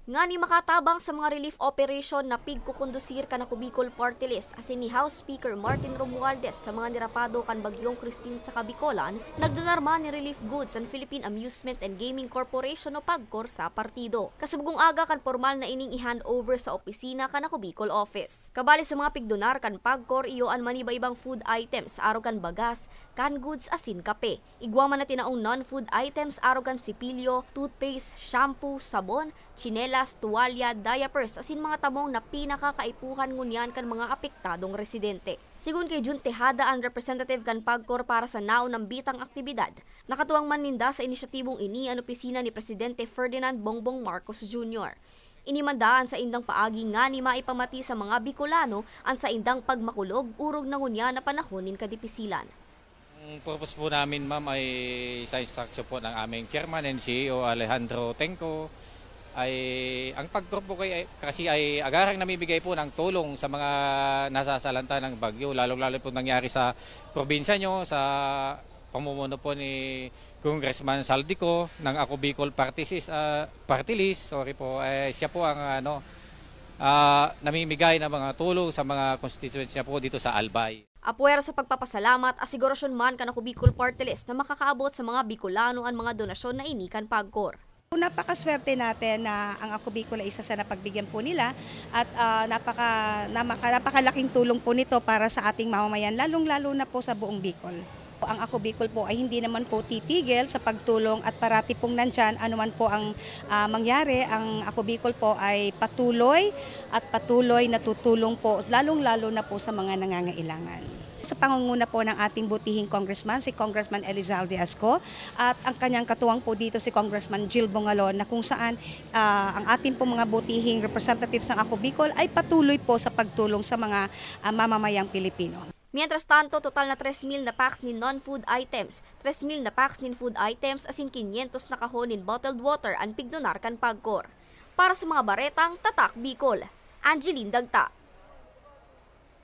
Nga ni makatabang sa mga relief operation na pigkukondusir kan ako Bicol Party List asin ni House Speaker Martin Romualdez sa mga nirapado kan Bagyong Christine sa Kabicolan, nagdonarma ni Relief Goods ang Philippine Amusement and Gaming Corporation o PAGCOR sa partido. Kasubugong aga kan formal na ining i-hand over sa opisina kan ako Bicol office. Kabali sa mga pigdonar kan PAGCOR iyoan man iba-ibang food items aro kan bagas, canned goods asin kape. Igwa man na tinaong non-food items aro kan sipilyo, toothpaste, shampoo, sabon, tsinelas, tuwalya, diapers asin mga tamong na pinakakaipuhan ngunyan kan mga apektadong residente. Sigun kay Jun Tejada ang representative kan PAGCOR para sa naunang bitang aktibidad, nakatuwang man ninda sa inisyatibong ini ang opisina ni Presidente Ferdinand Bongbong Marcos Jr. Inimandaan sa indang paagi nga ni maipamati sa mga Bicolano ang sa indang pagmakulog urog na ngunya na panahonin kadipisilan. Ang purpose po namin, ma'am, ay sa instruction po ng aming chairman and CEO Alejandro Tenco ay ang PAGCOR po kasi ay agarang namimigay po ng tulong sa mga nasasalanta ng bagyo, lalong-lalo po nangyari sa probinsya nyo, sa pamumuno po ni Congressman Saldico ng Ako Bicol Party List, siya po ang namimigay ng mga tulong sa mga constituents niya po dito sa Albay. Apuwera sa pagpapasalamat, asigurasyon man kan Ako Bicol Party List na makakaabot sa mga Bicolano ang mga donasyon na inikan PAGCOR. Napakaswerte natin na ang Ako Bicol ay isa sa napagbigyan po nila at napakalaking tulong po nito para sa ating mamamayan, lalong-lalo na po sa buong Bicol. Ang Ako Bicol po ay hindi naman po titigil sa pagtulong at parati pong nandyan anuman po ang mangyari. Ang Ako Bicol po ay patuloy na tutulong po, lalong-lalo na po sa mga nangangailangan. Sa pangunguna po ng ating butihing congressman, si Congressman Elizalde Asco, at ang kanyang katuwang po dito si Congressman Jill Bongalon, na kung saan ang ating po mga butihing representatives ng Ako Bicol ay patuloy po sa pagtulong sa mga mamamayang Pilipino. Mientras tanto, total na 3,000 na packs ni non-food items, 3,000 na packs nin food items asin 500 na kahon nin bottled water ang pigdonar kan PAGCOR. Para sa mga baretang Tatak Bicol, Angeline Dagta.